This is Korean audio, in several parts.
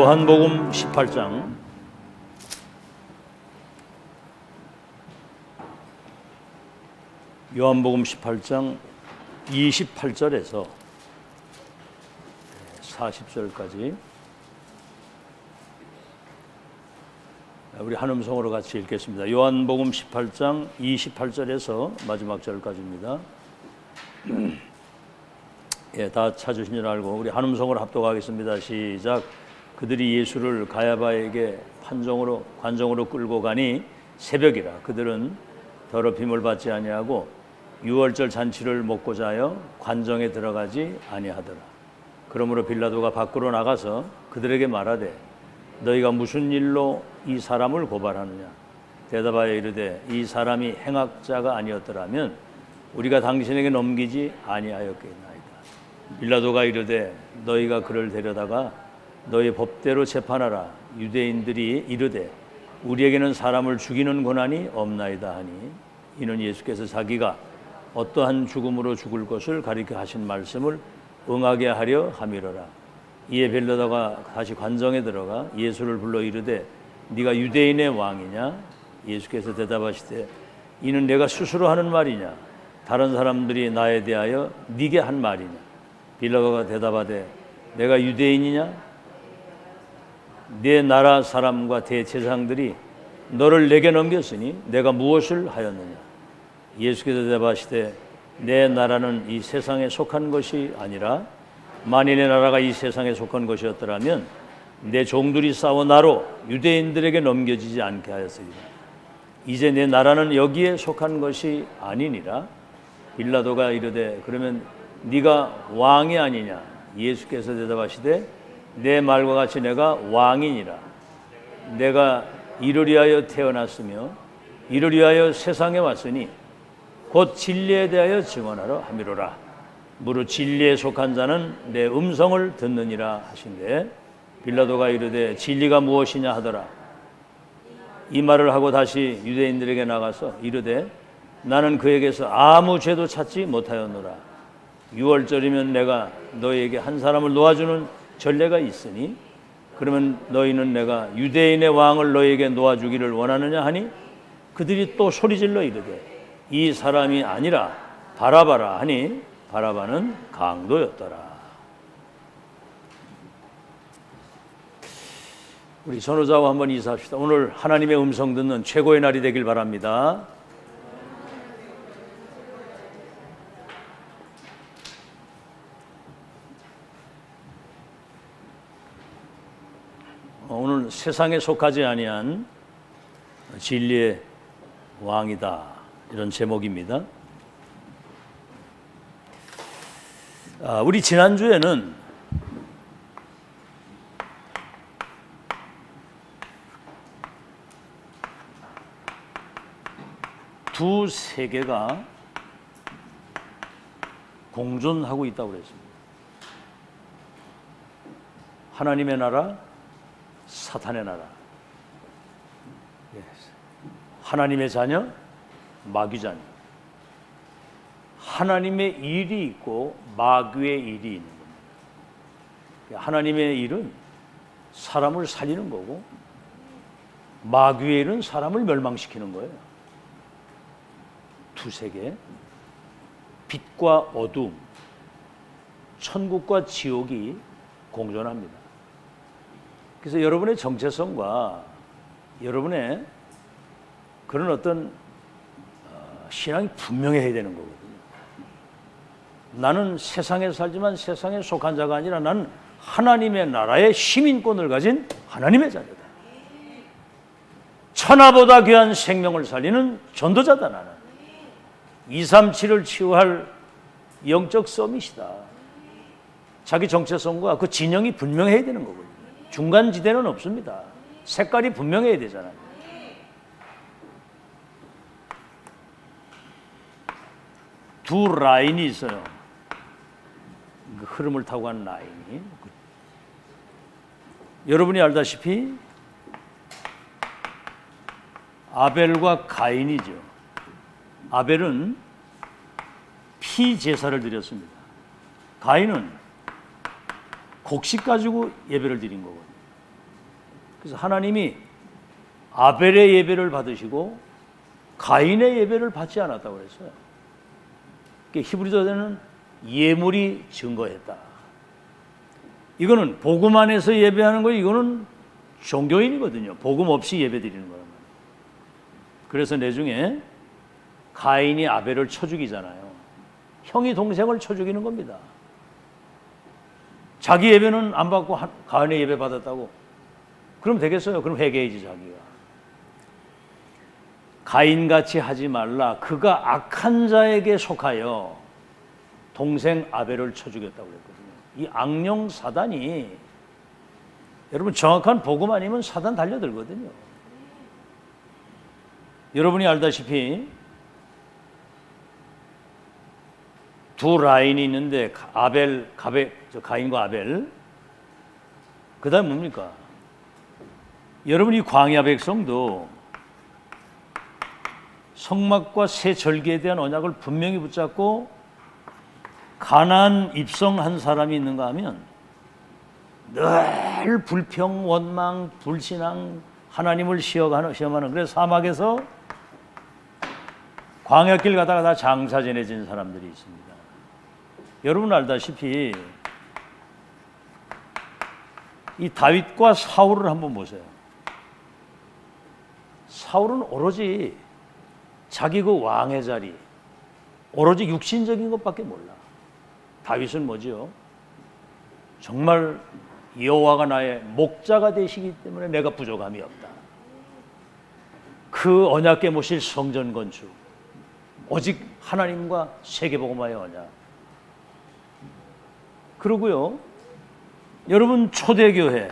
요한복음 18장 요한복음 18장 28절에서 40절까지 우리 한음성으로 같이 읽겠습니다. 요한복음 18장 28절에서 마지막 절까지입니다. 다 찾으신 줄 알고 우리 한음성으로 합독하겠습니다. 시작. 그들이 예수를 가야바에게 관정으로 끌고 가니 새벽이라. 그들은 더럽힘을 받지 아니하고 유월절 잔치를 먹고자 하여 관정에 들어가지 아니하더라. 그러므로 빌라도가 밖으로 나가서 그들에게 말하되 너희가 무슨 일로 이 사람을 고발하느냐. 대답하여 이르되 이 사람이 행악자가 아니었더라면 우리가 당신에게 넘기지 아니하였겠나이다. 빌라도가 이르되 너희가 그를 데려다가 너희 법대로 재판하라. 유대인들이 이르되 우리에게는 사람을 죽이는 권한이 없나이다 하니 이는 예수께서 자기가 어떠한 죽음으로 죽을 것을 가리켜 하신 말씀을 응하게 하려 함이로라. 이에 빌라도가 다시 관정에 들어가 예수를 불러 이르되 네가 유대인의 왕이냐. 예수께서 대답하시되 이는 내가 스스로 하는 말이냐 다른 사람들이 나에 대하여 네게 한 말이냐. 빌라도가 대답하되 내가 유대인이냐. 네 나라 사람과 대제사장들이 너를 내게 넘겼으니 내가 무엇을 하였느냐. 예수께서 대답하시되 내 나라는 이 세상에 속한 것이 아니라 만일 내 나라가 이 세상에 속한 것이었더라면 내 종들이 싸워 나로 유대인들에게 넘겨지지 않게 하였으리라. 이제 내 나라는 여기에 속한 것이 아니니라. 빌라도가 이르되 그러면 네가 왕이 아니냐. 예수께서 대답하시되 내 말과 같이 내가 왕이니라. 내가 이를 위하여 태어났으며 이를 위하여 세상에 왔으니 곧 진리에 대하여 증언하러 함이로라. 무릇 진리에 속한 자는 내 음성을 듣느니라 하신대 빌라도가 이르되 진리가 무엇이냐 하더라. 이 말을 하고 다시 유대인들에게 나가서 이르되 나는 그에게서 아무 죄도 찾지 못하였노라. 유월절이면 내가 너희에게 한 사람을 놓아주는 전례가 있으니 그러면 너희는 내가 유대인의 왕을 너희에게 놓아주기를 원하느냐 하니 그들이 또 소리질러 이르되 이 사람이 아니라 바라바라 하니 바라바는 강도였더라. 우리 선호자와 한번 인사합시다. 오늘 하나님의 음성 듣는 최고의 날이 되길 바랍니다. 오늘 세상에 속하지 아니한 진리의 왕이다, 이런 제목입니다. 우리 지난주에는 두 세계가 공존하고 있다고 그랬습니다. 하나님의 나라, 사탄의 나라. 하나님의 자녀, 마귀 자녀. 하나님의 일이 있고 마귀의 일이 있는 겁니다. 하나님의 일은 사람을 살리는 거고 마귀의 일은 사람을 멸망시키는 거예요. 두 세계, 빛과 어둠, 천국과 지옥이 공존합니다. 그래서 여러분의 정체성과 여러분의 그런 어떤 신앙이 분명해야 되는 거거든요. 나는 세상에 살지만 세상에 속한 자가 아니라 나는 하나님의 나라의 시민권을 가진 하나님의 자녀다. 천하보다 귀한 생명을 살리는 전도자다. 나는 237을 치유할 영적 서밋이다. 자기 정체성과 그 진영이 분명해야 되는 거거든요. 중간지대는 없습니다. 색깔이 분명해야 되잖아요. 두 라인이 있어요. 그 흐름을 타고 가는 라인이. 여러분이 알다시피 아벨과 가인이죠. 아벨은 피 제사를 드렸습니다. 가인은 곡식 가지고 예배를 드린 거거든요. 그래서 하나님이 아벨의 예배를 받으시고 가인의 예배를 받지 않았다고 그랬어요. 히브리서에는 예물이 증거했다. 이거는 복음 안에서 예배하는 거예요. 이거는 종교인이거든요. 복음 없이 예배드리는 거란 말이에요. 그래서 내중에 가인이 아벨을 쳐 죽이잖아요. 형이 동생을 쳐 죽이는 겁니다. 자기 예배는 안 받고 가인의 예배 받았다고. 그럼 되겠어요? 그럼 회개해야지 자기가. 가인같이 하지 말라. 그가 악한 자에게 속하여 동생 아벨을 쳐 죽였다고 그랬거든요. 이 악령 사단이, 여러분 정확한 복음 아니면 사단 달려들거든요. 여러분이 알다시피 두 라인이 있는데 가인과 아벨, 그 다음 뭡니까? 여러분이 광야 백성도 성막과 새 절기에 대한 언약을 분명히 붙잡고 가나안 입성한 사람이 있는가 하면 늘 불평, 원망, 불신앙, 하나님을 시험하는, 그래서 사막에서 광야길 가다가 다 장사 지내진 사람들이 있습니다. 여러분 알다시피 이 다윗과 사울을 한번 보세요. 사울은 오로지 자기 그 왕의 자리, 오로지 육신적인 것밖에 몰라. 다윗은 뭐지요? 정말 여호와가 나의 목자가 되시기 때문에 내가 부족함이 없다. 그 언약궤 모실 성전 건축, 오직 하나님과 세계복음화의 언약. 그러고요, 여러분 초대교회,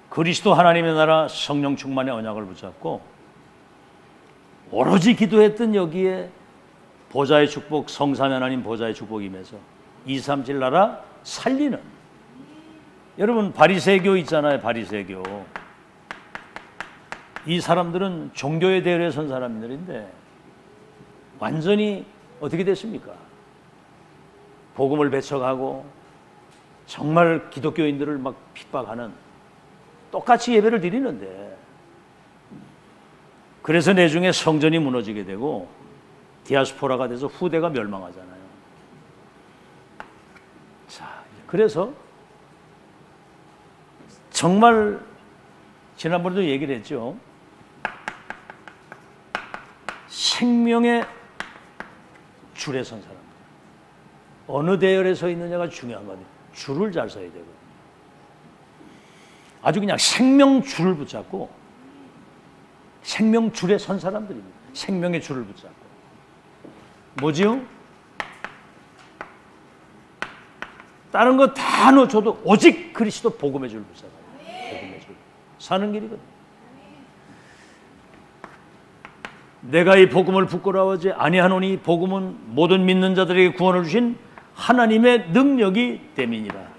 그리스도 하나님의 나라 성령 충만의 언약을 붙잡고 오로지 기도했던 여기에 보좌의 축복, 성삼위 하나님 보좌의 축복이 임해서 237 나라 살리는, 여러분 바리새교 있잖아요. 바리새교. 이 사람들은 종교의 대열에 선 사람들인데 완전히 어떻게 됐습니까? 복음을 배척하고 정말 기독교인들을 막 핍박하는, 똑같이 예배를 드리는데, 그래서 내중에 성전이 무너지게 되고 디아스포라가 돼서 후대가 멸망하잖아요. 자, 그래서 정말 지난번에도 얘기를 했죠. 생명의 줄에 선 사람, 어느 대열에 서 있느냐가 중요한 거예요. 줄을 잘 서야 되거든요. 아주 그냥 생명줄을 붙잡고, 생명줄에 선 사람들입니다. 생명의 줄을 붙잡고. 뭐지요? 다른 거 다 놓쳐도 오직 그리스도 복음의 줄을 붙잡아요. 복음의 줄. 사는 길이거든요. 내가 이 복음을 부끄러워하지 아니하노니 복음은 모든 믿는 자들에게 구원을 주신 하나님의 능력이 됨이니라.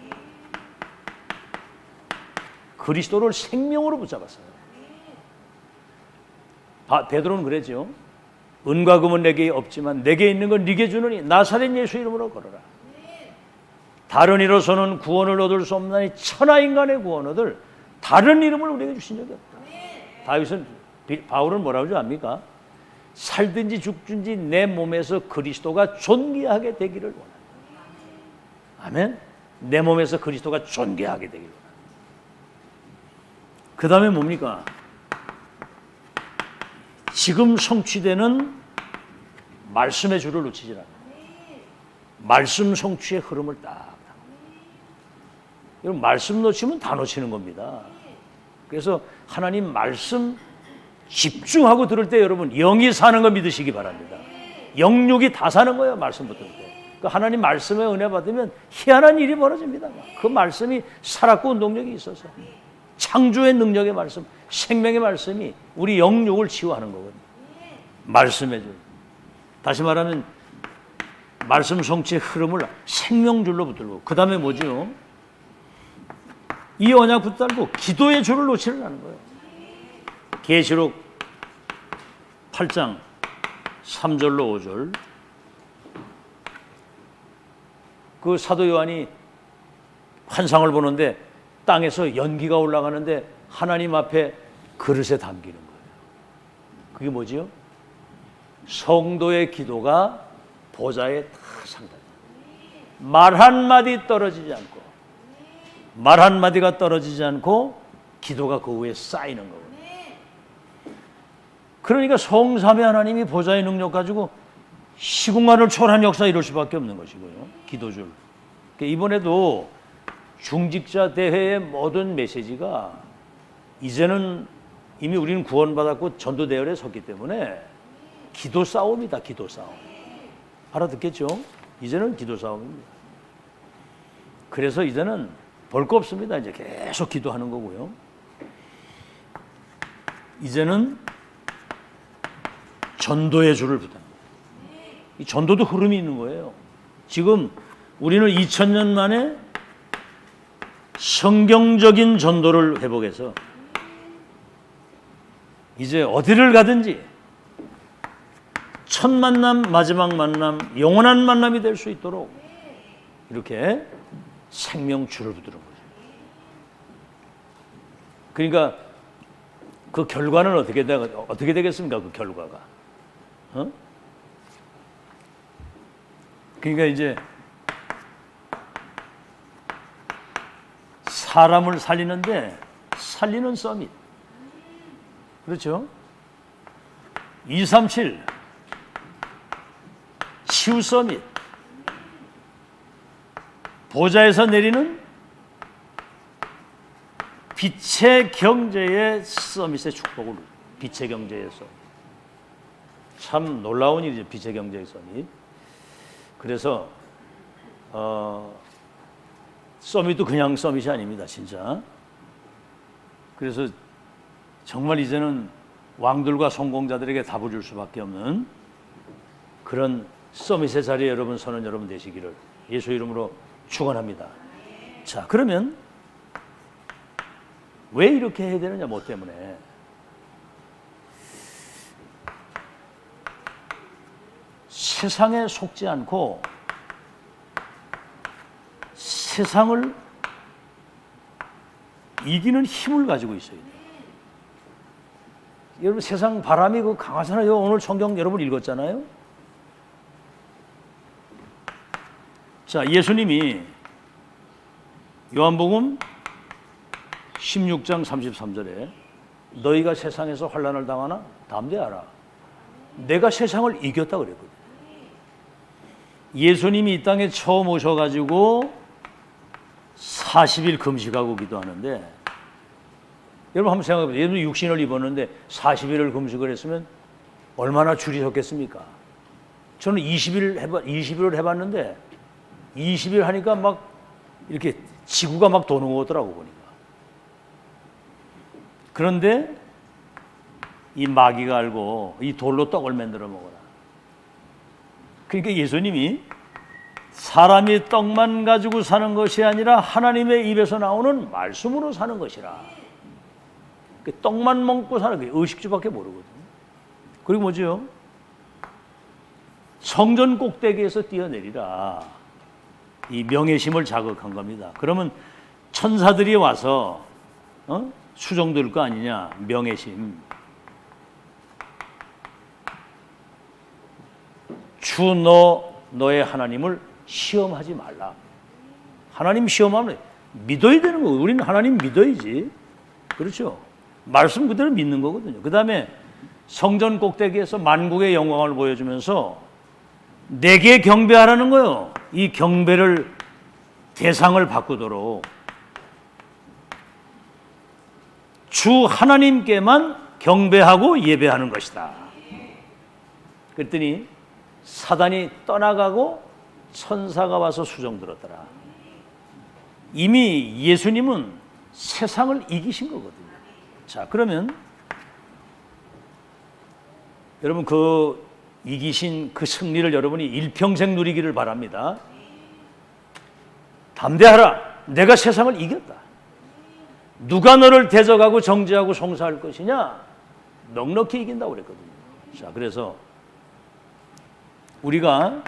그리스도를 생명으로 붙잡았어요. 베드로는 그랬죠. 은과 금은 내게 없지만 내게 있는 건 네게 주노니 나사렛 예수 이름으로 걸어라. 다른 이로서는 구원을 얻을 수 없나니 천하 인간의 구원 얻을 다른 이름을 우리에게 주신 적이 없다. 다윗은, 바울은 뭐라고 하죠 압니까? 살든지 죽든지 내 몸에서 그리스도가 존귀하게 되기를 원한다. 아멘. 내 몸에서 그리스도가 존귀하게 되기를 원한다. 그 다음에 뭡니까? 지금 성취되는 말씀의 줄을 놓치지 않아. 말씀 성취의 흐름을 딱. 여러분 말씀 놓치면 다 놓치는 겁니다. 그래서 하나님 말씀 집중하고 들을 때 여러분 영이 사는 거 믿으시기 바랍니다. 영육이 다 사는 거예요. 말씀부터 들을 때. 그 하나님 말씀에 은혜 받으면 희한한 일이 벌어집니다. 그 말씀이 살았고 운동력이 있어서 창조의 능력의 말씀, 생명의 말씀이 우리 영육을 치유하는 거거든요. 말씀의 줄. 다시 말하면 말씀 성취의 흐름을 생명줄로 붙들고, 그 다음에 뭐죠? 이 언약 붙들고 기도의 줄을 놓치지 않는 거예요. 계시록 8장 3절로 5절. 그 사도 요한이 환상을 보는데 땅에서 연기가 올라가는데 하나님 앞에 그릇에 담기는 거예요. 그게 뭐지요? 성도의 기도가 보좌에 다 상달돼. 말 한마디 떨어지지 않고, 말 한마디가 떨어지지 않고 기도가 그 위에 쌓이는 거거든요. 그러니까 성삼위 하나님이 보좌의 능력 가지고 시공간을 초월한 역사 이룰 수밖에 없는 것이고요. 기도줄. 이번에도 중직자 대회의 모든 메시지가 이제는 이미 우리는 구원받았고 전도 대열에 섰기 때문에 기도 싸움이다. 기도 싸움. 알아듣겠죠? 이제는 기도 싸움입니다. 그래서 이제는 볼 거 없습니다. 이제 계속 기도하는 거고요. 이제는 전도의 줄을 부탁합니다. 이 전도도 흐름이 있는 거예요. 지금 우리는 2000년 만에 성경적인 전도를 회복해서 이제 어디를 가든지 첫 만남, 마지막 만남, 영원한 만남이 될 수 있도록 이렇게 생명줄을 부드는 거죠. 그러니까 그 결과는 어떻게 되겠습니까? 그 결과가. 그러니까 이제 사람을 살리는데 살리는 서밋. 그렇죠? 237 치유 서밋. 보좌에서 내리는 빛의 경제의 서밋의 축복을, 빛의 경제의 서밋. 참 놀라운 일이죠. 빛의 경제의 서밋. 그래서 서밋도 그냥 서밋이 아닙니다. 진짜. 그래서 정말 이제는 왕들과 성공자들에게 답을 줄 수밖에 없는 그런 서밋의 자리에 여러분 서는 여러분 되시기를 예수 이름으로 축원합니다. 자, 그러면 왜 이렇게 해야 되느냐? 뭐 때문에? 세상에 속지 않고 세상을 이기는 힘을 가지고 있어야 돼요. 여러분 세상 바람이 그 강하잖아요. 오늘 성경 여러분 읽었잖아요. 자, 예수님이 요한복음 16장 33절에 너희가 세상에서 환난을 당하나 담대하라. 내가 세상을 이겼다 그랬거든요. 예수님이 이 땅에 처음 오셔가지고 40일 금식하고 기도하는데 여러분 한번 생각해보세요. 예수님이 육신을 입었는데 40일을 금식을 했으면 얼마나 줄이 섰겠습니까? 저는 20일을 해봤는데 20일 하니까 막 이렇게 지구가 막 도는 것 같더라고 보니까. 그런데 이 마귀가 알고 이 돌로 떡을 만들어 먹어라. 그러니까 예수님이 사람이 떡만 가지고 사는 것이 아니라 하나님의 입에서 나오는 말씀으로 사는 것이라. 떡만 먹고 사는 게 의식주밖에 모르거든요. 그리고 뭐죠? 성전 꼭대기에서 뛰어내리라. 이 명예심을 자극한 겁니다. 그러면 천사들이 와서 수정될 거 아니냐? 명예심. 주 너의 하나님을 시험하지 말라. 하나님 시험하면 믿어야 되는 거예요. 우리는 하나님 믿어야지. 그렇죠? 말씀 그대로 믿는 거거든요. 그 다음에 성전 꼭대기에서 만국의 영광을 보여주면서 내게 경배하라는 거예요. 이 경배를 대상을 바꾸도록 주 하나님께만 경배하고 예배하는 것이다. 그랬더니 사단이 떠나가고 천사가 와서 수정 들었더라. 이미 예수님은 세상을 이기신 거거든요. 자, 그러면 여러분 그 이기신 그 승리를 여러분이 일평생 누리기를 바랍니다. 담대하라. 내가 세상을 이겼다. 누가 너를 대적하고 정죄하고 송사할 것이냐? 넉넉히 이긴다고 그랬거든요. 자, 그래서 우리가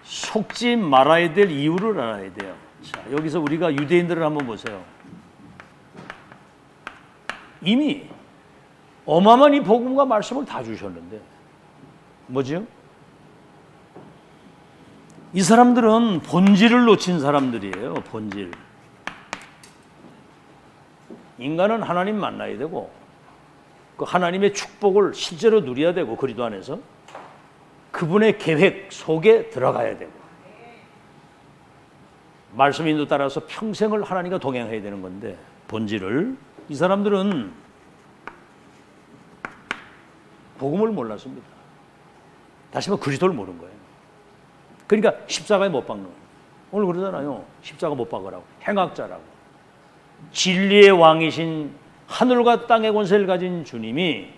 속지 말아야 될 이유를 알아야 돼요. 자, 여기서 우리가 유대인들을 한번 보세요. 이미 어마어마한 이 복음과 말씀을 다 주셨는데 뭐지요? 이 사람들은 본질을 놓친 사람들이에요. 본질. 인간은 하나님 만나야 되고 그 하나님의 축복을 실제로 누려야 되고 그리스도 안에서 그분의 계획 속에 들어가야 되고 말씀 인도 따라서 평생을 하나님과 동행해야 되는 건데 본질을 이 사람들은 복음을 몰랐습니다. 다시 말해 그리스도를 모르는 거예요. 그러니까 십자가에 못 박는 거예요. 오늘 그러잖아요. 십자가 못 박으라고. 행악자라고. 진리의 왕이신 하늘과 땅의 권세를 가진 주님이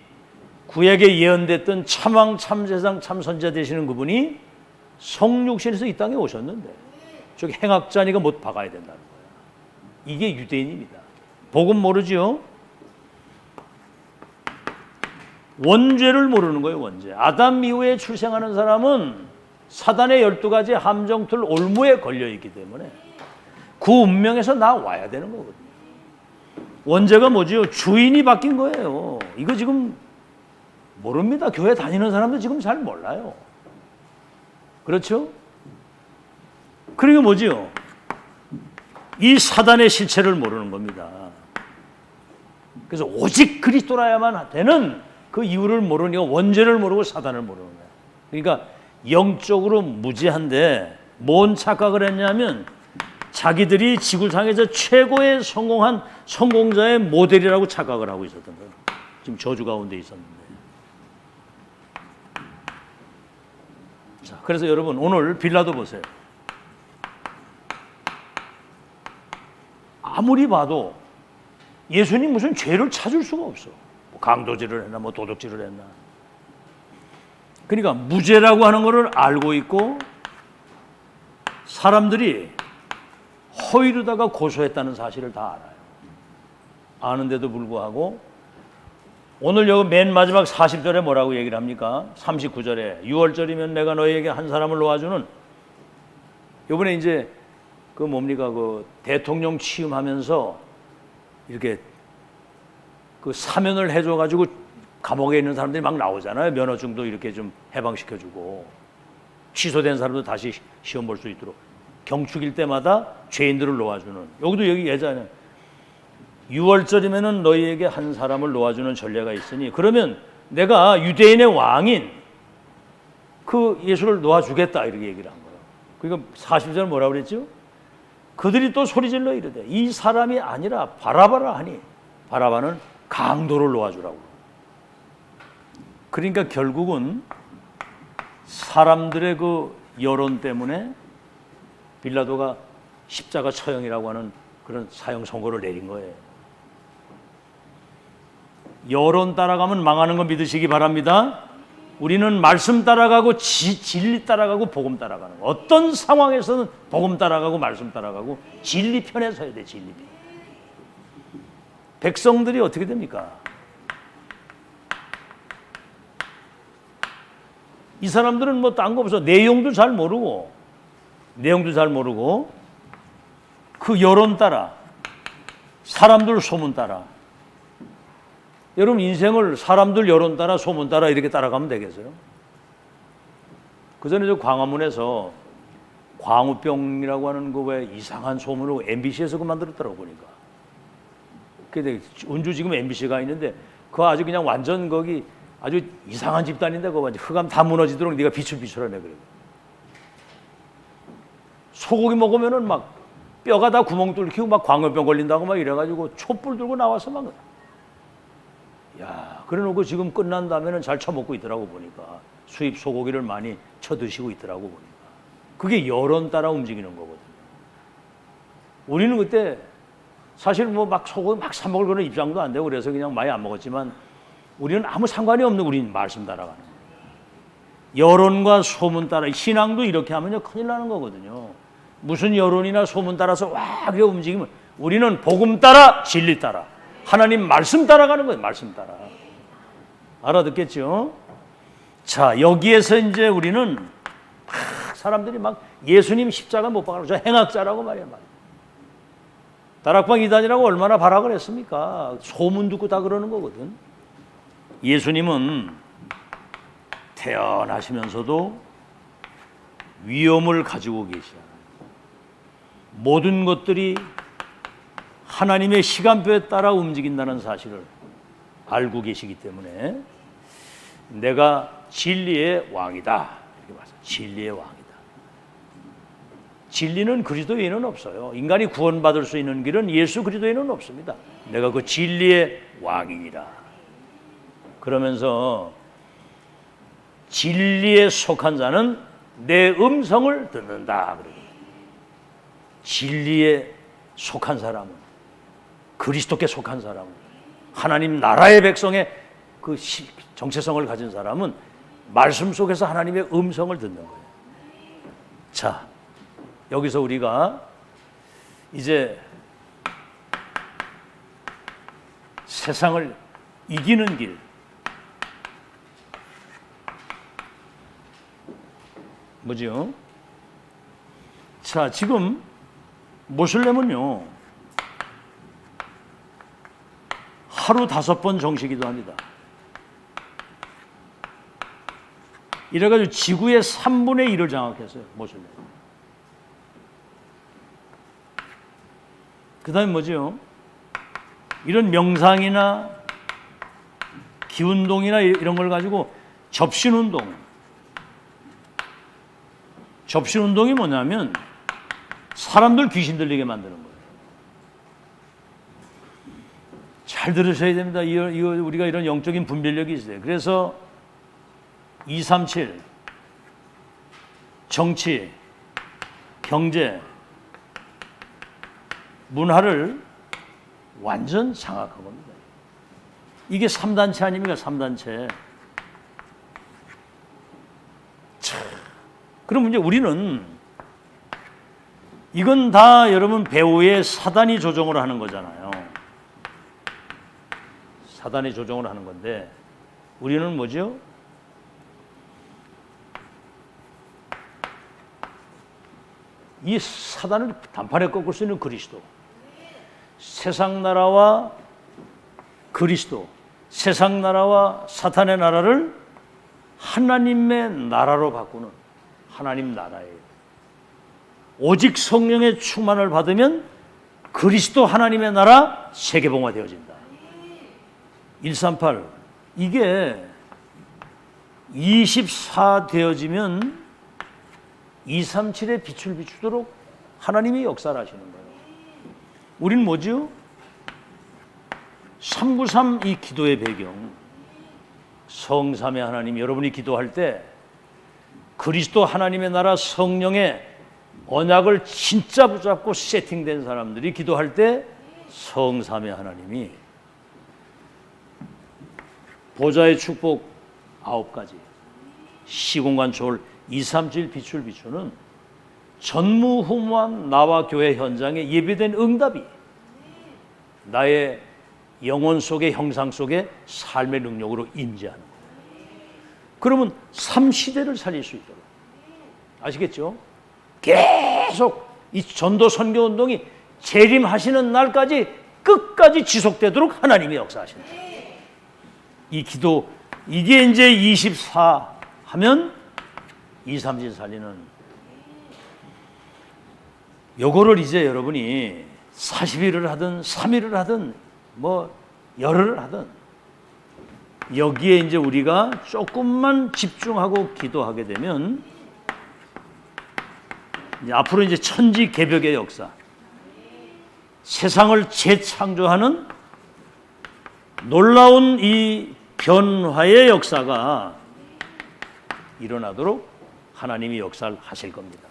구약에 예언됐던 참왕 참세상 참선자 되시는 그분이 성육신에서 이 땅에 오셨는데 저기 행악자니까 못 박아야 된다는 거예요. 이게 유대인입니다. 복음 모르지요? 원죄를 모르는 거예요. 원죄. 아담 이후에 출생하는 사람은 사단의 12가지 함정틀 올무에 걸려있기 때문에 그 운명에서 나와야 되는 거거든요. 원죄가 뭐지요? 주인이 바뀐 거예요. 이거 지금 모릅니다. 교회 다니는 사람도 지금 잘 몰라요. 그렇죠? 그리고 뭐지요? 이 사단의 실체를 모르는 겁니다. 그래서 오직 그리스도라야만 되는 그 이유를 모르니까 원죄를 모르고 사단을 모르는 거예요. 그러니까 영적으로 무지한데 뭔 착각을 했냐면 자기들이 지구상에서 최고의 성공한 성공자의 모델이라고 착각을 하고 있었던 거예요. 지금 저주 가운데 있었는데. 자, 그래서 여러분 오늘 빌라도 보세요. 아무리 봐도 예수님 무슨 죄를 찾을 수가 없어. 뭐 강도질을 했나 뭐 도둑질을 했나. 그러니까 무죄라고 하는 것을 알고 있고 사람들이 허위로다가 고소했다는 사실을 다 알아요. 아는데도 불구하고 오늘 여기 맨 마지막 40절에 뭐라고 얘기를 합니까? 39절에 6월절이면 내가 너희에게 한 사람을 놓아주는 이번에 이제 그 뭡니까 그 대통령 취임하면서 이렇게 그 사면을 해줘가지고 감옥에 있는 사람들이 막 나오잖아요. 면허증도 이렇게 좀 해방시켜주고 취소된 사람도 다시 시험 볼 수 있도록 경축일 때마다 죄인들을 놓아주는 여기도 여기 예전에 6월절이면은 너희에게 한 사람을 놓아주는 전례가 있으니 그러면 내가 유대인의 왕인 그 예수를 놓아주겠다 이렇게 얘기를 한 거예요. 그러니까 40절 뭐라고 그랬죠? 그들이 또 소리질러 이르되 이 사람이 아니라 바라바라 하니 바라바는 강도를 놓아주라고. 그러니까 결국은 사람들의 그 여론 때문에 빌라도가 십자가 처형이라고 하는 그런 사형 선고를 내린 거예요. 여론 따라가면 망하는 거 믿으시기 바랍니다. 우리는 말씀 따라가고 진리 따라가고 복음 따라가는 거. 어떤 상황에서는 복음 따라가고 말씀 따라가고 진리 편에 서야 돼. 진리 편. 백성들이 어떻게 됩니까? 이 사람들은 뭐 딴 거 없어. 내용도 잘 모르고 그 여론 따라 사람들 소문 따라. 여러분 인생을 사람들 여론 따라 소문 따라 이렇게 따라가면 되겠어요? 그전에 저 광화문에서 광우병이라고 하는 거 왜 이상한 소문을 MBC에서 그 만들었더라고 보니까. 근데 운주 지금 MBC가 있는데 그거 아주 그냥 완전 거기 아주 이상한 집단인데 그거 완전 흑암 다 무너지도록 네가 비출비출하네 그래. 소고기 먹으면은 막 뼈가 다 구멍 뚫리고 막 광우병 걸린다고 막 이래가지고 촛불 들고 나와서 막 야, 그래놓고 지금 끝난 다음에는 잘 처먹고 있더라고 보니까 수입 소고기를 많이 쳐드시고 있더라고 보니까 그게 여론 따라 움직이는 거거든요. 우리는 그때 사실 뭐 막 소고기 막 사 먹을 그런 입장도 안 되고 그래서 그냥 많이 안 먹었지만 우리는 아무 상관이 없는 우리는 말씀 따라가는 거예요. 여론과 소문 따라 신앙도 이렇게 하면요 큰일 나는 거거든요. 무슨 여론이나 소문 따라서 와 그게 움직이면 우리는 복음 따라 진리 따라 하나님 말씀 따라가는 거예요. 말씀 따라. 알아듣겠죠? 자, 여기에서 이제 우리는 막 사람들이 막 예수님 십자가 못 박아서 저 행악자라고 말이야. 다락방 이단이라고 얼마나 발악을 했습니까? 소문 듣고 다 그러는 거거든. 예수님은 태어나시면서도 위엄을 가지고 계시잖아요. 모든 것들이 하나님의 시간표에 따라 움직인다는 사실을 알고 계시기 때문에 내가 진리의 왕이다. 이렇게 말씀. 진리의 왕이다. 진리는 그리스도 외에는 없어요. 인간이 구원받을 수 있는 길은 예수 그리스도에는 없습니다. 내가 그 진리의 왕이니라. 그러면서 진리에 속한 자는 내 음성을 듣는다. 진리에 속한 사람은, 그리스도께 속한 사람은, 하나님 나라의 백성의 그 정체성을 가진 사람은 말씀 속에서 하나님의 음성을 듣는 거예요. 자, 여기서 우리가 이제 세상을 이기는 길, 뭐죠? 자, 지금 모슬렘은요, 하루 5번 정시기도 합니다. 이래가지고 지구의 3분의 1을 장악했어요, 모슬렘. 그 다음에 뭐죠? 이런 명상이나 기운동이나 이런 걸 가지고 접신운동. 접신운동이 뭐냐면 사람들 귀신 들리게 만드는 거예요. 잘 들으셔야 됩니다. 이거 우리가 이런 영적인 분별력이 있어요. 그래서 237 정치, 경제, 문화를 완전 장악한 겁니다. 이게 3단체 아닙니까? 3단체. 그럼 이제 우리는 이건 다 여러분 배후에 사단이 조종을 하는 거잖아요. 사단이 조종을 하는 건데 우리는 뭐죠? 이 사단을 단판에 꺾을 수 있는 그리스도. 세상 나라와 그리스도, 세상 나라와 사탄의 나라를 하나님의 나라로 바꾸는 하나님 나라예요. 오직 성령의 충만을 받으면 그리스도 하나님의 나라 세계봉화 되어진다. 138 이게 24 되어지면 237에 빛을 비추도록 하나님이 역사를 하시는 거예요. 우리는 뭐죠? 393 이 기도의 배경. 성삼의 하나님, 여러분이 기도할 때 그리스도 하나님의 나라 성령의 언약을 진짜 붙잡고 세팅된 사람들이 기도할 때 성삼의 하나님이 보좌의 축복 9가지, 시공간 초월 237 빛을 비추는 전무후무한 나와 교회 현장에 예비된 응답이 나의 영혼 속의 형상 속의 삶의 능력으로 임재하는 거예요. 그러면 3시대를 살릴 수 있도록 아시겠죠? 계속 이 전도 선교 운동이 재림하시는 날까지 끝까지 지속되도록 하나님이 역사하신다. 이 기도 이게 이제 24 하면 237 살리는 요거를 이제 여러분이 40일을 하든 3일을 하든 뭐 열흘을 하든 여기에 이제 우리가 조금만 집중하고 기도하게 되면 이제 앞으로 이제 천지 개벽의 역사, 세상을 재창조하는 놀라운 이 변화의 역사가 일어나도록 하나님이 역사를 하실 겁니다.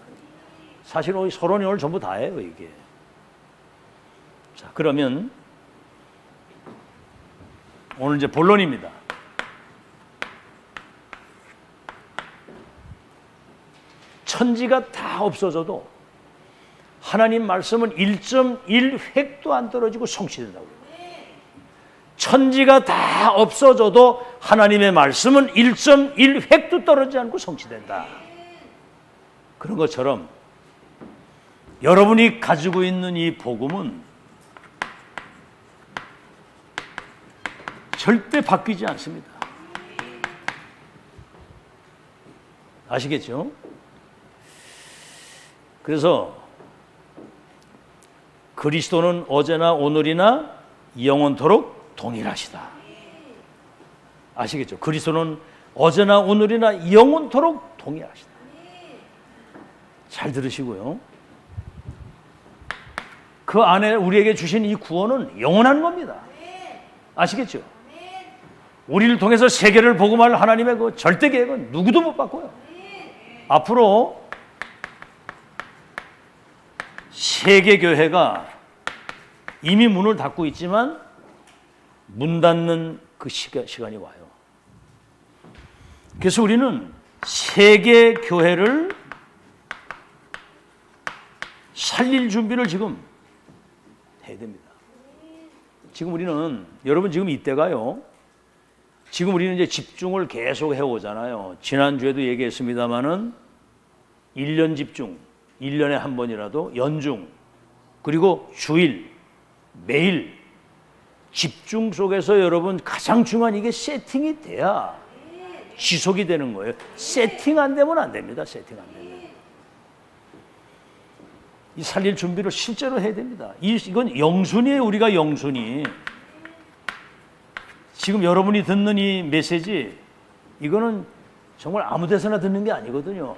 사실 서론이 오늘 전부 다예요, 이게. 자, 그러면 오늘 이제 본론입니다. 천지가 다 없어져도 하나님 말씀은 1.1획도 안 떨어지고 성취된다고. 천지가 다 없어져도 하나님의 말씀은 1.1획도 떨어지지 않고 성취된다. 그런 것처럼 여러분이 가지고 있는 이 복음은 절대 바뀌지 않습니다. 아시겠죠? 그래서 그리스도는 어제나 오늘이나 영원토록 동일하시다. 아시겠죠? 그리스도는 어제나 오늘이나 영원토록 동일하시다. 잘 들으시고요. 그 안에 우리에게 주신 이 구원은 영원한 겁니다. 아시겠죠? 우리를 통해서 세계를 복음할 하나님의 그 절대 계획은 누구도 못 바꿔요. 앞으로 세계교회가 이미 문을 닫고 있지만 문 닫는 그 시간이 와요. 그래서 우리는 세계교회를 살릴 준비를 지금 해야 됩니다. 지금 우리는, 여러분 지금 이때가요, 지금 우리는 이제 집중을 계속 해오잖아요. 지난주에도 얘기했습니다마는 1년 집중, 1년에 한 번이라도 연중, 그리고 주일, 매일 집중 속에서 여러분 가장 중요한 이게 세팅이 돼야 지속이 되는 거예요. 세팅 안 되면 안 됩니다. 세팅 안 되면. 이 살릴 준비를 실제로 해야 됩니다. 이건 영순이에요. 우리가 영순이. 지금 여러분이 듣는 이 메시지, 이거는 정말 아무 데서나 듣는 게 아니거든요.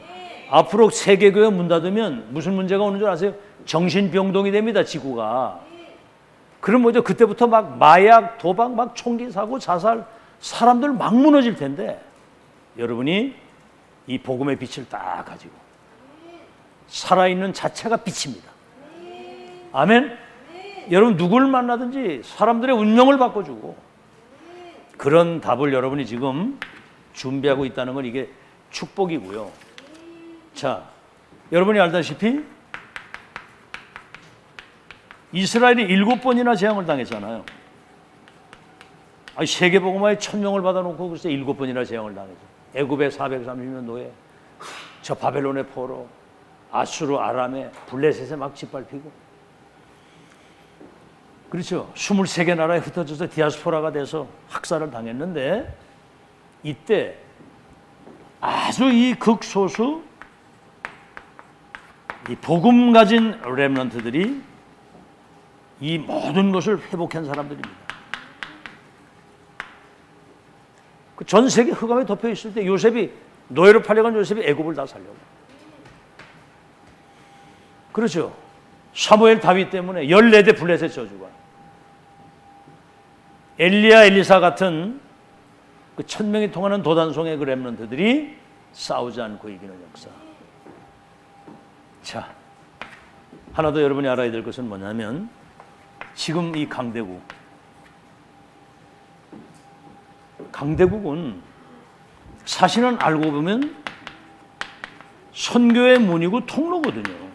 앞으로 세계교회 문 닫으면 무슨 문제가 오는 줄 아세요? 정신병동이 됩니다. 지구가. 그럼 뭐죠? 그때부터 막 마약, 도박, 막 총기 사고, 자살, 사람들 막 무너질 텐데, 여러분이 이 복음의 빛을 딱 가지고 살아있는 자체가 빛입니다. 아멘? 여러분 누구를 만나든지 사람들의 운명을 바꿔주고, 그런 답을 여러분이 지금 준비하고 있다는 건 이게 축복이고요. 자, 여러분이 알다시피 이스라엘이 7번이나 재앙을 당했잖아요. 세계복음화에 1000명을 받아놓고 글쎄 7번이나 재앙을 당했죠. 애굽의 430년 노예, 저 바벨론의 포로, 아수르, 아람의 블레셋에 막 짓밟히고, 그렇죠. 23개 나라에 흩어져서 디아스포라가 돼서 학살을 당했는데, 이때 아주 이 극소수 이 복음 가진 렘넌트들이 이 모든 것을 회복한 사람들입니다. 그 전 세계 흑암에 덮여 있을 때 요셉이, 노예로 팔려간 요셉이 애굽을 다 살려고. 그렇죠. 사무엘 다윗 때문에 14대 블레셋 저주가, 엘리야 엘리사 같은 그 1000명이 통하는 도단송의 그 렘넌트들이 싸우지 않고 이기는 역사. 자, 하나 더 여러분이 알아야 될 것은 뭐냐면, 지금 이 강대국은 사실은 알고 보면 선교의 문이고 통로거든요.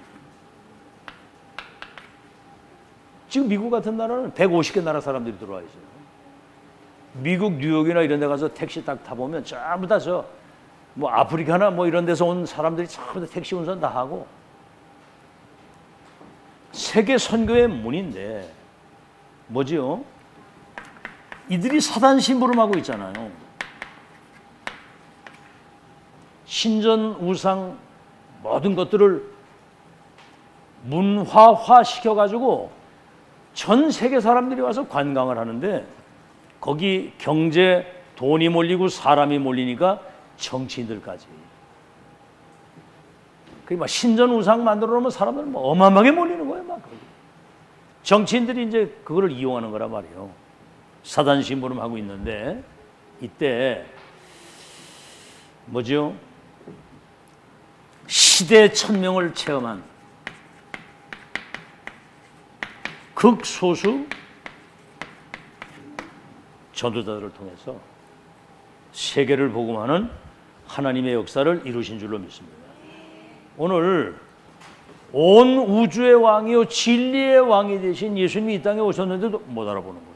지금 미국 같은 나라는 150개 나라 사람들이 들어와 있어요. 미국 뉴욕이나 이런 데 가서 택시 딱 타보면 전부 다 뭐 아프리카나 뭐 이런 데서 온 사람들이 전부 다 택시 운전 다 하고, 세계 선교의 문인데 뭐지요? 이들이 사단 심부름하고 있잖아요. 신전 우상 모든 것들을 문화화 시켜가지고 전 세계 사람들이 와서 관광을 하는데, 거기 경제, 돈이 몰리고 사람이 몰리니까 정치인들까지. 그 막 신전 우상 만들어 놓으면 사람들 뭐 어마어마하게 몰리는 거예요. 막 정치인들이 이제 그거를 이용하는 거란 말이에요. 사단 심부름하고 있는데, 이때 뭐죠? 시대 천명을 체험한 극소수 전도자들을 통해서 세계를 복음하는 하나님의 역사를 이루신 줄로 믿습니다. 오늘 온 우주의 왕이요 진리의 왕이 되신 예수님이 이 땅에 오셨는데도 못 알아보는 거예요.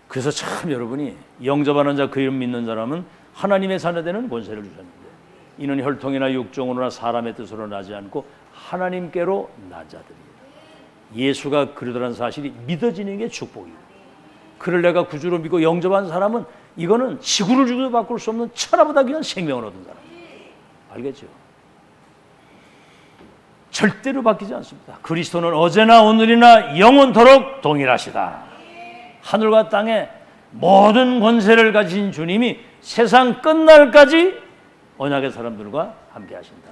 그래서 참 여러분이 영접하는 자, 그 이름 믿는 사람은 하나님의 자녀되는 권세를 주셨는데, 이는 혈통이나 육종으로나 사람의 뜻으로 나지 않고 하나님께로 난 자들이다. 예수가 그러더라는 사실이 믿어지는 게 축복이고, 그를 내가 구주로 믿고 영접한 사람은 이거는 지구를 주고도 바꿀 수 없는 천하보다 귀한 생명을 얻은 사람. 알겠죠? 절대로 바뀌지 않습니다. 그리스도는 어제나 오늘이나 영원토록 동일하시다. 하늘과 땅의 모든 권세를 가진 주님이 세상 끝날까지 언약의 사람들과 함께 하신다.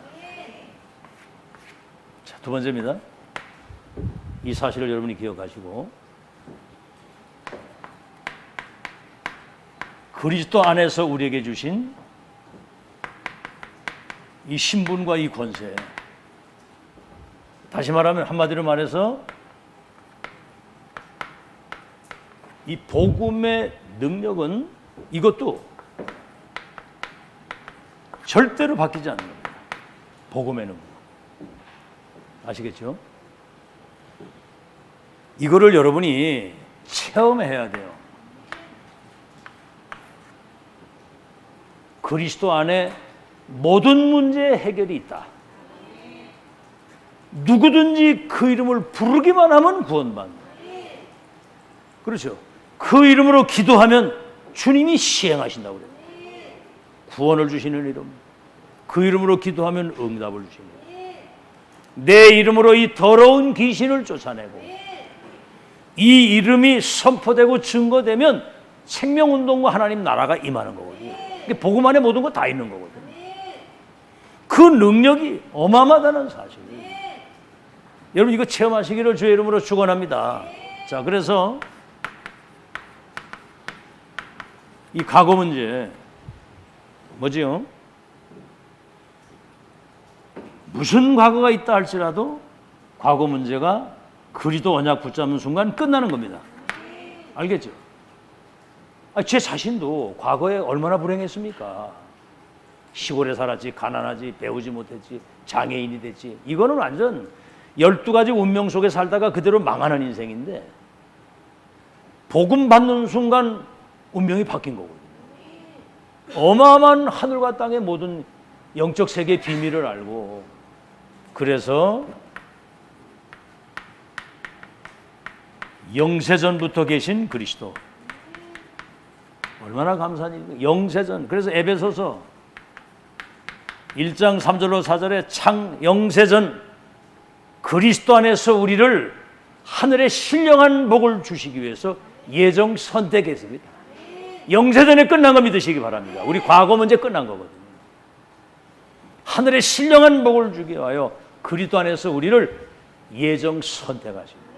자, 두 번째입니다. 이 사실을 여러분이 기억하시고 그리스도 안에서 우리에게 주신 이 신분과 이 권세, 다시 말하면 한마디로 말해서 이 복음의 능력은 이것도 절대로 바뀌지 않는 겁니다. 복음의 능력. 아시겠죠? 이거를 여러분이 체험해야 돼요. 그리스도 안에 모든 문제의 해결이 있다. 누구든지 그 이름을 부르기만 하면 구원받는다. 그렇죠? 그 이름으로 기도하면 주님이 시행하신다고 그래요. 구원을 주시는 이름. 그 이름으로 기도하면 응답을 주시는 이름. 내 이름으로 이 더러운 귀신을 쫓아내고 이 이름이 선포되고 증거되면 생명운동과 하나님 나라가 임하는 거거든요. 복음 안에 모든 거 다 있는 거거든요. 그 능력이 어마어마하다는 사실이에요. 여러분 이거 체험하시기를 주의 이름으로 축원합니다. 자, 그래서 이 과거 문제 뭐지요? 무슨 과거가 있다 할지라도 과거 문제가 그리스도 언약 붙잡는 순간 끝나는 겁니다. 알겠죠? 제 자신도 과거에 얼마나 불행했습니까? 시골에 살았지, 가난하지, 배우지 못했지, 장애인이 됐지. 이거는 완전 12가지 운명 속에 살다가 그대로 망하는 인생인데 복음 받는 순간 운명이 바뀐 거거든요. 어마어마한 하늘과 땅의 모든 영적 세계의 비밀을 알고, 그래서 영세전부터 계신 그리스도, 얼마나 감사한 일이에요. 영세전. 그래서 에베소서 1장 3절로 4절에 영세전 그리스도 안에서 우리를 하늘의 신령한 복을 주시기 위해서 예정 선택했습니다. 영세전에 끝난 거 믿으시기 바랍니다. 우리 과거 문제 끝난 거거든요. 하늘의 신령한 복을 주기 위하여 그리스도 안에서 우리를 예정 선택하십니다.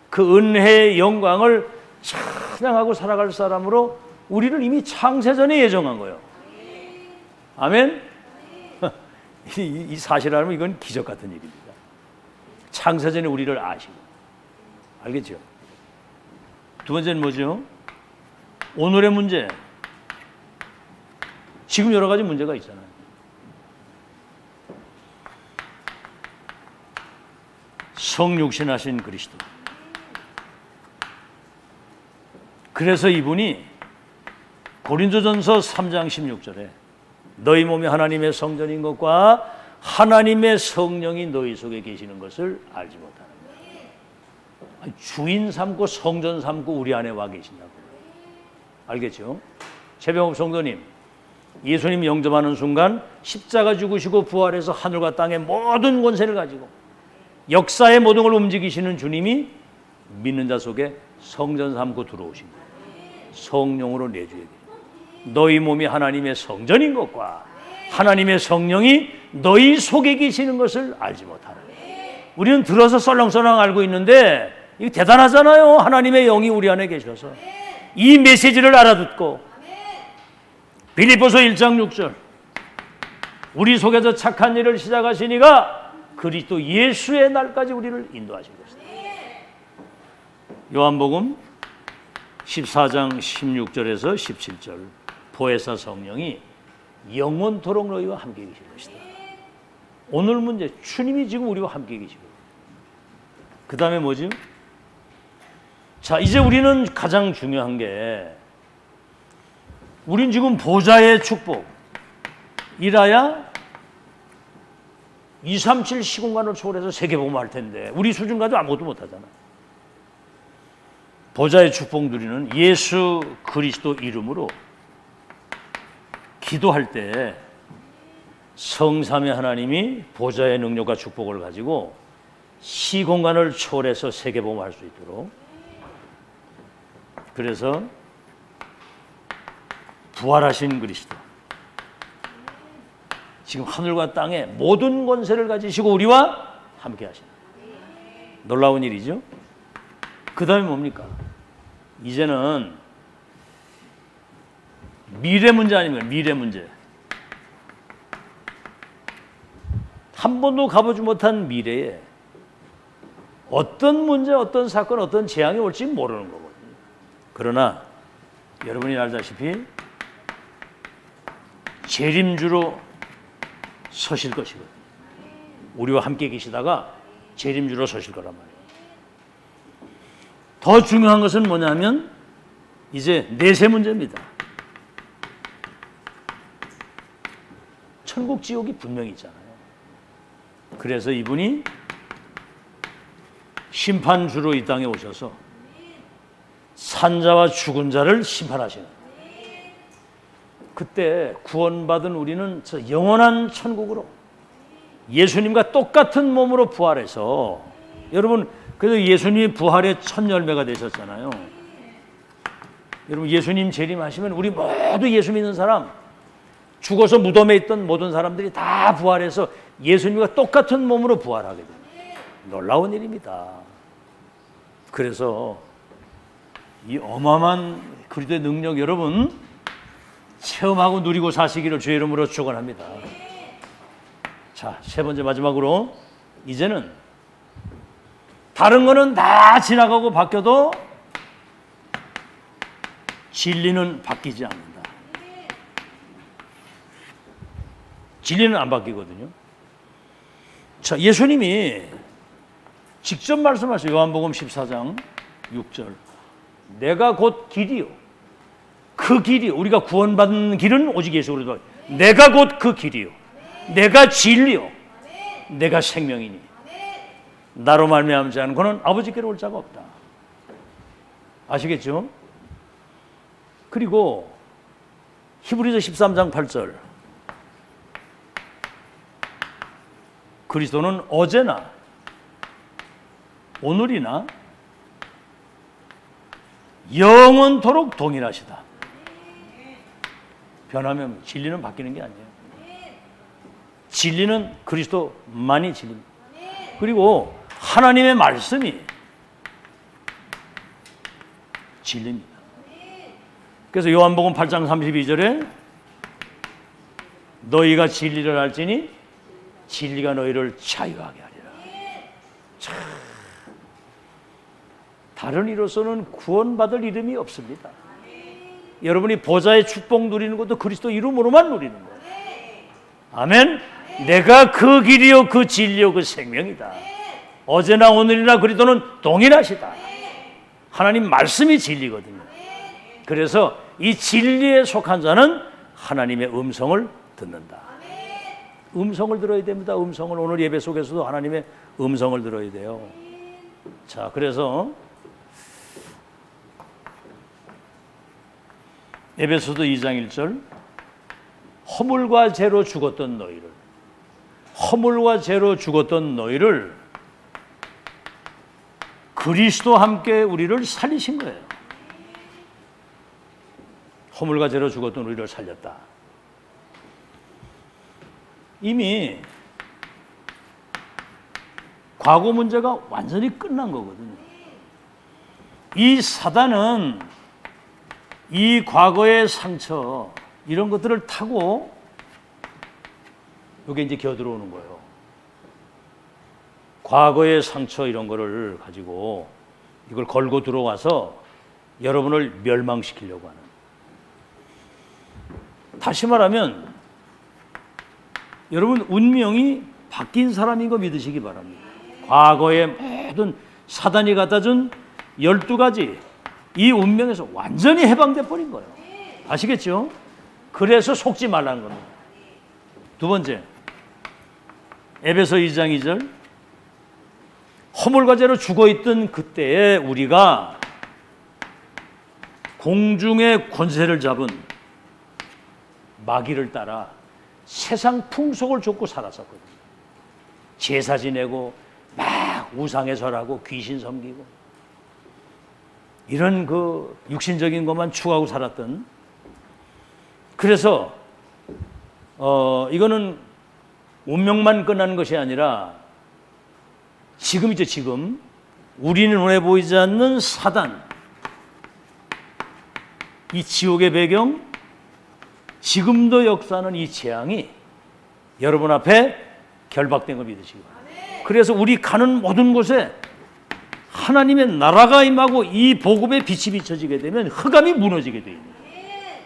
그 은혜의 영광을 찬양하고 살아갈 사람으로 우리를 이미 창세전에 예정한 거예요. 아멘? 이 사실 알면 이건 기적 같은 일입니다. 창세전에 우리를 아시고. 알겠죠? 두 번째는 뭐죠? 오늘의 문제. 지금 여러 가지 문제가 있잖아요. 성육신하신 그리스도. 그래서 이분이 고린도전서 3장 16절에 너희 몸이 하나님의 성전인 것과 하나님의 성령이 너희 속에 계시는 것을 알지 못하는 거예요. 주인 삼고 성전 삼고 우리 안에 와 계신다고. 알겠죠? 최병업 성도님, 예수님 영접하는 순간 십자가 죽으시고 부활해서 하늘과 땅의 모든 권세를 가지고 역사의 모든 걸 움직이시는 주님이 믿는 자 속에 성전 삼고 들어오신 거예요. 성령으로 내주에게 너희 몸이 하나님의 성전인 것과 하나님의 성령이 너희 속에 계시는 것을 알지 못하는 거예요. 우리는 들어서 썰렁썰렁 알고 있는데 이거 대단하잖아요. 하나님의 영이 우리 안에 계셔서 이 메시지를 알아듣고 빌립보서 1장 6절 우리 속에서 착한 일을 시작하시니가 그리스도 예수의 날까지 우리를 인도하신 것이다. 요한복음 14장 16절에서 17절 보혜사 성령이 영원토록 너희와 함께 계실 것이다. 오늘 문제 주님이 지금 우리와 함께 계시고, 그 다음에 뭐지? 자, 이제 우리는 가장 중요한 게 우린 지금 보좌의 축복 이라야 237 시공간을 초월해서 세계복음을 할 텐데 우리 수준 가지고 아무것도 못하잖아. 보좌의 축복 누리는 예수 그리스도 이름으로 기도할 때 성삼위 하나님이 보좌의 능력과 축복을 가지고 시공간을 초월해서 세계복음할 수 있도록, 그래서 부활하신 그리스도, 지금 하늘과 땅에 모든 권세를 가지시고 우리와 함께 하시는, 놀라운 일이죠. 그 다음에 뭡니까? 이제는 미래 문제 아닙니까? 미래 문제. 한 번도 가보지 못한 미래에 어떤 문제, 어떤 사건, 어떤 재앙이 올지 모르는 거거든요. 그러나 여러분이 알다시피 재림주로 서실 것이거든요. 우리와 함께 계시다가 재림주로 서실 거란 말이에요. 더 중요한 것은 뭐냐면 이제 내세 문제입니다. 천국 지옥이 분명히 있잖아요. 그래서 이분이 심판주로 이 땅에 오셔서 산자와 죽은 자를 심판하시는, 그때 구원받은 우리는 저 영원한 천국으로 예수님과 똑같은 몸으로 부활해서, 여러분 그래서 예수님이 부활의 첫 열매가 되셨잖아요. 여러분 예수님 재림하시면 우리 모두 예수 믿는 사람, 죽어서 무덤에 있던 모든 사람들이 다 부활해서 예수님과 똑같은 몸으로 부활하게 됩니다. 놀라운 일입니다. 그래서 이 어마어마한 그리스도의 능력 여러분 체험하고 누리고 사시기를 주의 이름으로 축원합니다. 자, 세 번째 마지막으로 이제는 다른 거는 다 지나가고 바뀌어도 진리는 바뀌지 않는다. 진리는 안 바뀌거든요. 자, 예수님이 직접 말씀하셔요. 요한복음 14장 6절. 내가 곧 길이요. 그 길이, 우리가 구원받는 길은 오직 예수 그리스도. 내가 곧 그 길이요. 내가 진리요. 내가 생명이니. 나로 말미암지 않고는 아버지께로 올 자가 없다. 아시겠죠? 그리고 히브리서 13장 8절. 그리스도는 어제나 오늘이나 영원토록 동일하시다. 변하면 진리는 바뀌는 게 아니에요. 진리는 그리스도만이 진리입니다. 그리고 하나님의 말씀이 진리입니다. 그래서 요한복음 8장 32절에 너희가 진리를 알지니 진리가 너희를 자유하게 하리라. 참, 다른 이로서는 구원받을 이름이 없습니다. 여러분이 보좌의 축복 누리는 것도 그리스도 이름으로만 누리는 거예요. 아멘. 내가 그 길이요 그 진리요 그 생명이다. 어제나 오늘이나 그리스도는 동일하시다. 하나님 말씀이 진리거든요. 그래서 이 진리에 속한 자는 하나님의 음성을 듣는다. 음성을 들어야 됩니다. 음성을, 오늘 예배 속에서도 하나님의 음성을 들어야 돼요. 자, 그래서 에베소서 2장 1절 허물과 죄로 죽었던 너희를 그리스도와 함께 우리를 살리신 거예요. 허물과 죄로 죽었던 우리를 살렸다. 이미 과거 문제가 완전히 끝난 거거든요. 이 사단은 이 과거의 상처 이런 것들을 타고 여기 이제 겨들어오는 거예요. 과거의 상처 이런 거를 가지고 이걸 걸고 들어와서 여러분을 멸망시키려고 하는. 다시 말하면 여러분 운명이 바뀐 사람인 거 믿으시기 바랍니다. 과거의 모든 사단이 갖다 준 12가지 이 운명에서 완전히 해방돼 버린 거예요. 아시겠죠? 그래서 속지 말라는 겁니다. 두 번째, 에베소 2장 2절 허물과 죄로 죽어있던 그때에 우리가 공중의 권세를 잡은 마귀를 따라 세상 풍속을 쫓고 살았었거든요. 제사 지내고 막 우상에 절하고 귀신 섬기고 이런 그 육신적인 것만 추구하고 살았던. 그래서 이거는 운명만 끝나는 것이 아니라 지금이죠. 지금 우리는 눈에 보이지 않는 사단, 이 지옥의 배경, 지금도 역사하는 이 재앙이 여러분 앞에 결박된 걸 믿으시기 바랍니다. 그래서 우리 가는 모든 곳에 하나님의 나라가 임하고 이 복음의 빛이 비춰지게 되면 흑암이 무너지게 되어 있는 거예요.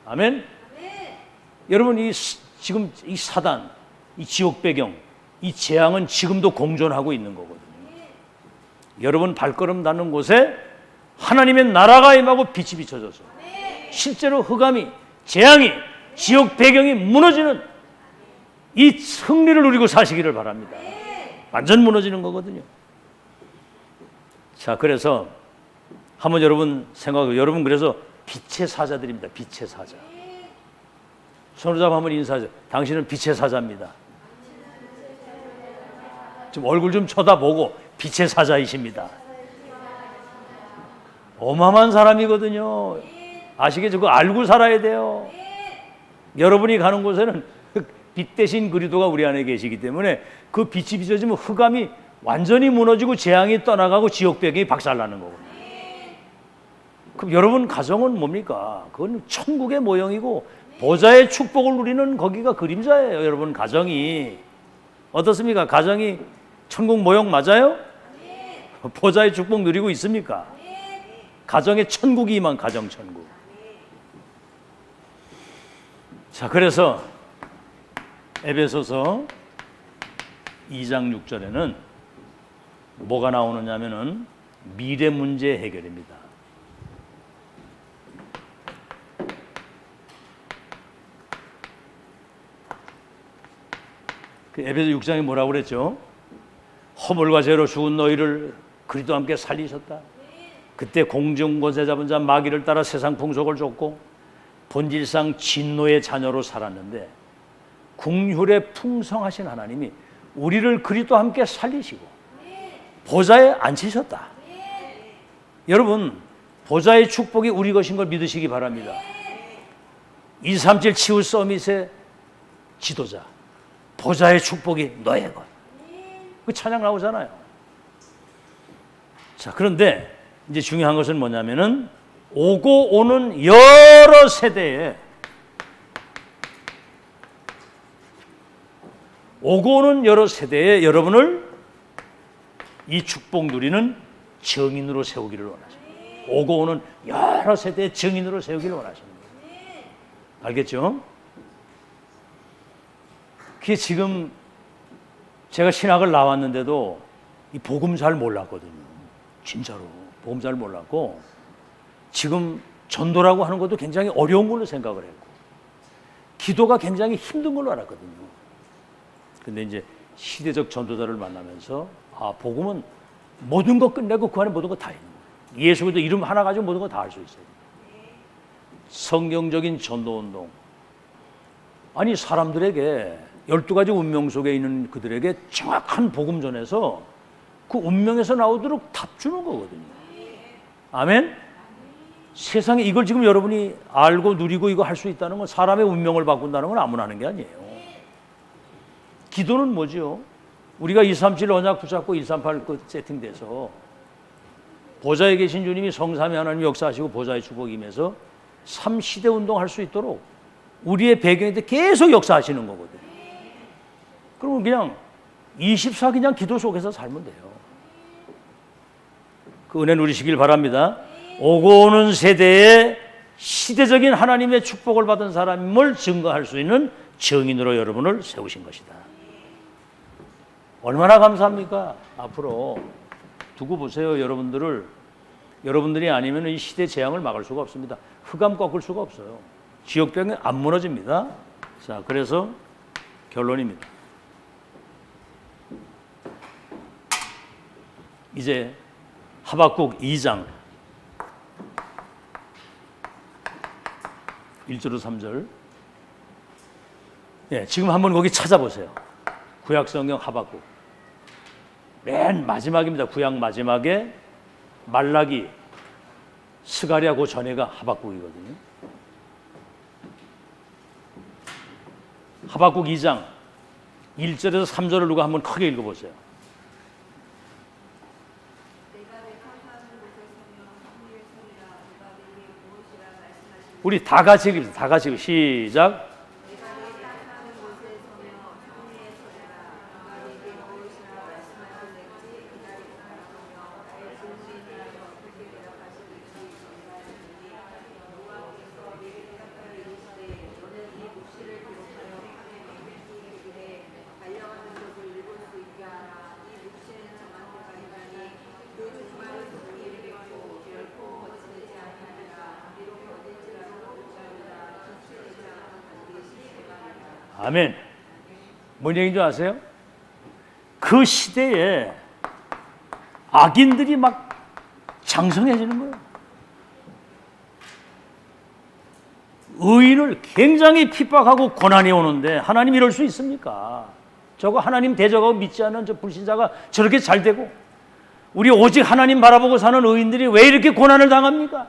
아멘. 여러분, 지금 이 사단, 이 지옥 배경, 이 재앙은 지금도 공존하고 있는 거거든요. 여러분 발걸음 닿는 곳에 하나님의 나라가 임하고 빛이 비춰져서 실제로 흑암이, 재앙이, 지옥 배경이 무너지는 이 승리를 누리고 사시기를 바랍니다. 완전 무너지는 거거든요. 자, 그래서 한번 여러분 생각하고, 여러분 그래서 빛의 사자들입니다. 빛의 사자. 손을 잡아 한번 인사하세요. 당신은 빛의 사자입니다. 좀 얼굴 좀 쳐다보고 빛의 사자이십니다. 어마어마한 사람이거든요. 아시겠죠? 그거 알고 살아야 돼요. 여러분이 가는 곳에는 빛 대신 그리스도가 우리 안에 계시기 때문에 그 빛이 비춰지면 흑암이 완전히 무너지고 재앙이 떠나가고 지옥 배경이 박살나는 거거든요. 그럼 여러분 가정은 뭡니까? 그건 천국의 모형이고 보좌의 축복을 누리는 거기가 그림자예요. 여러분 가정이 어떻습니까? 가정이 천국 모형 맞아요? 보좌의 축복 누리고 있습니까? 가정에 천국이 임한 가정 천국. 자, 그래서 에베소서 2장 6절에는 뭐가 나오느냐면은 미래 문제 해결입니다. 그 에베소 6장에 뭐라고 그랬죠? 허물과 죄로 죽은 너희를 그리스도와 함께 살리셨다. 그때 공중권세 잡은 자 마귀를 따라 세상 풍속을 쫓고 본질상 진노의 자녀로 살았는데 긍휼에 풍성하신 하나님이 우리를 그리스도와 함께 살리시고 보좌에 앉히셨다. 여러분 보좌의 축복이 우리 것인 걸 믿으시기 바랍니다. 237 치유 서밋의 지도자, 보좌의 축복이 너의 것. 그 찬양 나오잖아요. 자, 그런데 이제 중요한 것은 뭐냐면은 오고 오는 여러 세대에 여러분을 이 축복 누리는 증인으로 세우기를 원하십니다. 오고 오는 여러 세대의 증인으로 세우기를 원하십니다. 알겠죠? 그게 지금 제가 신학을 나왔는데도 이 복음 잘 몰랐거든요. 진짜로 복음 잘 몰랐고 지금 전도라고 하는 것도 굉장히 어려운 걸로 생각을 했고 기도가 굉장히 힘든 걸로 알았거든요. 근데 이제 시대적 전도자를 만나면서 복음은 모든 거 끝내고 그 안에 모든 거 다 있는 거예요. 예수 그리스도 이름 하나 가지고 모든 거 다 할 수 있어요. 성경적인 전도운동. 아니 사람들에게 12가지 운명 속에 있는 그들에게 정확한 복음 전해서 그 운명에서 나오도록 답 주는 거거든요. 아멘? 세상에 이걸 지금 여러분이 알고 누리고 이거 할 수 있다는 건 사람의 운명을 바꾼다는 건 아무나 하는 게 아니에요. 기도는 뭐죠? 우리가 237 언약 붙잡고 138 그 세팅돼서 보좌에 계신 주님이 성삼위 하나님 역사하시고 보좌의 축복이 임해서 3시대 운동할 수 있도록 우리의 배경에 계속 역사하시는 거거든요. 그러면 그냥 24 그냥 기도 속에서 살면 돼요. 그 은혜 누리시길 바랍니다. 오고 오는 세대에 시대적인 하나님의 축복을 받은 사람임을 증거할 수 있는 증인으로 여러분을 세우신 것이다. 얼마나 감사합니까? 앞으로 두고 보세요. 여러분들이 아니면 이 시대 재앙을 막을 수가 없습니다. 흑암 꺾을 수가 없어요. 지옥병이 안 무너집니다. 자, 그래서 결론입니다. 이제 하박국 2장 1절로 3절. 예, 지금 한번 거기 찾아보세요. 구약 성경 하박국. 맨 마지막입니다. 구약 마지막에 말라기, 스가랴 그 전에가 하박국이거든요. 하박국 2장 1절에서 3절을 누가 한번 크게 읽어보세요. 우리 다 같이 읽읍시다. 다 같이 시작. 아멘. 뭔 얘기인 줄 아세요? 그 시대에 악인들이 막 장성해지는 거예요. 의인을 굉장히 핍박하고 고난이 오는데 하나님 이럴 수 있습니까? 저거 하나님 대적하고 믿지 않는 저 불신자가 저렇게 잘 되고 우리 오직 하나님 바라보고 사는 의인들이 왜 이렇게 고난을 당합니까?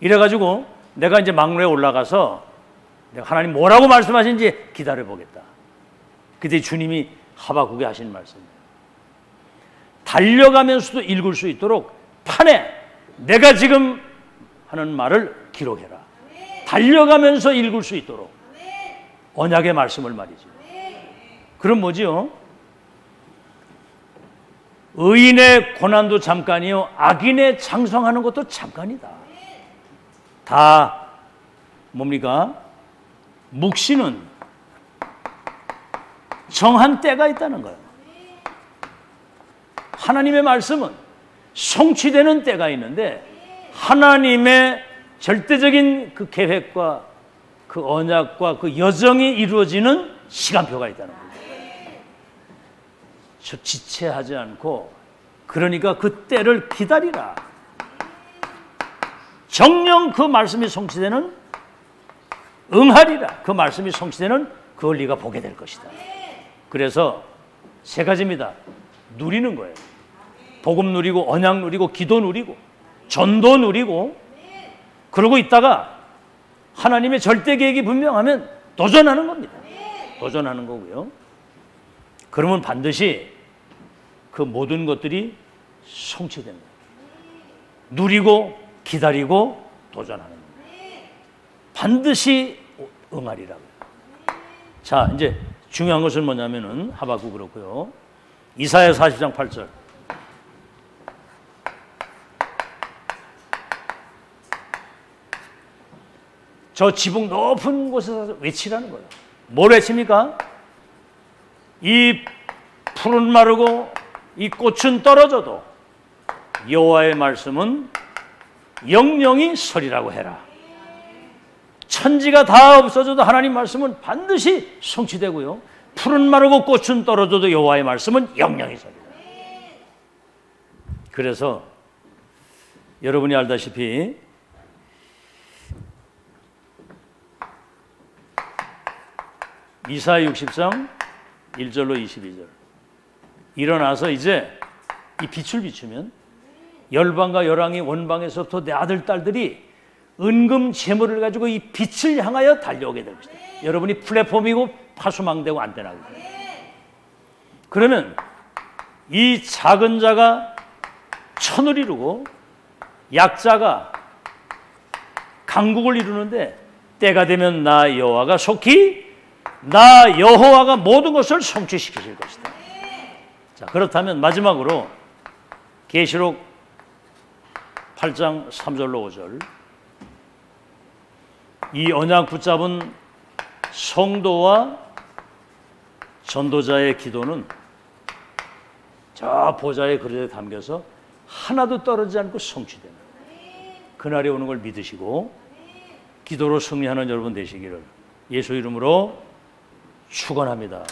이래가지고 내가 이제 막로에 올라가서 내가 하나님 뭐라고 말씀하신지 기다려보겠다. 그때 주님이 하박국에 하신 말씀이에요. 달려가면서도 읽을 수 있도록 판에 내가 지금 하는 말을 기록해라. 달려가면서 읽을 수 있도록. 언약의 말씀을 말이죠. 그럼 뭐지요? 의인의 고난도 잠깐이요 악인의 장성하는 것도 잠깐이다. 다 뭡니까? 묵시는 정한 때가 있다는 거예요. 하나님의 말씀은 성취되는 때가 있는데 하나님의 절대적인 그 계획과 그 언약과 그 여정이 이루어지는 시간표가 있다는 거예요. 저 지체하지 않고 그러니까 그 때를 기다리라. 정녕 그 말씀이 성취되는 응하리라. 그 말씀이 성취되는 그걸 네가 보게 될 것이다. 그래서 세 가지입니다. 누리는 거예요. 복음 누리고 언약 누리고 기도 누리고 전도 누리고 그러고 있다가 하나님의 절대 계획이 분명하면 도전하는 겁니다. 도전하는 거고요. 그러면 반드시 그 모든 것들이 성취됩니다. 누리고 기다리고 도전하는 겁니다. 반드시 응하리라고요. 자, 이제 중요한 것은 뭐냐면은 하박국 그렇고요. 이사야 40장 8절. 저 지붕 높은 곳에서 외치라는 거예요. 뭘 외칩니까? 이 풀은 마르고 이 꽃은 떨어져도 여호와의 말씀은 영영이 서리라고 해라. 천지가 다 없어져도 하나님 말씀은 반드시 성취되고요. 풀은 마르고 꽃은 떨어져도 여호와의 말씀은 영영이 서리라. 그래서 여러분이 알다시피 이사야 60장 1절로 22절. 일어나서 이제 이 빛을 비추면 열방과 열왕이 원방에서부터 내 아들 딸들이 은금 재물을 가지고 이 빛을 향하여 달려오게 될 것이다. 여러분이 플랫폼이고 파수망대고 안테나고. 그러면 이 작은 자가 천을 이루고 약자가 강국을 이루는데 때가 되면 나 여호와가 속히 나 여호와가 모든 것을 성취시키실 것이다. 자, 그렇다면 마지막으로 계시록 8장 3절로 5절. 이 언약 붙잡은 성도와 전도자의 기도는 저 보좌의 그릇에 담겨서 하나도 떨어지지 않고 성취되는 그날이 오는 걸 믿으시고 기도로 승리하는 여러분 되시기를 예수 이름으로 축원합니다.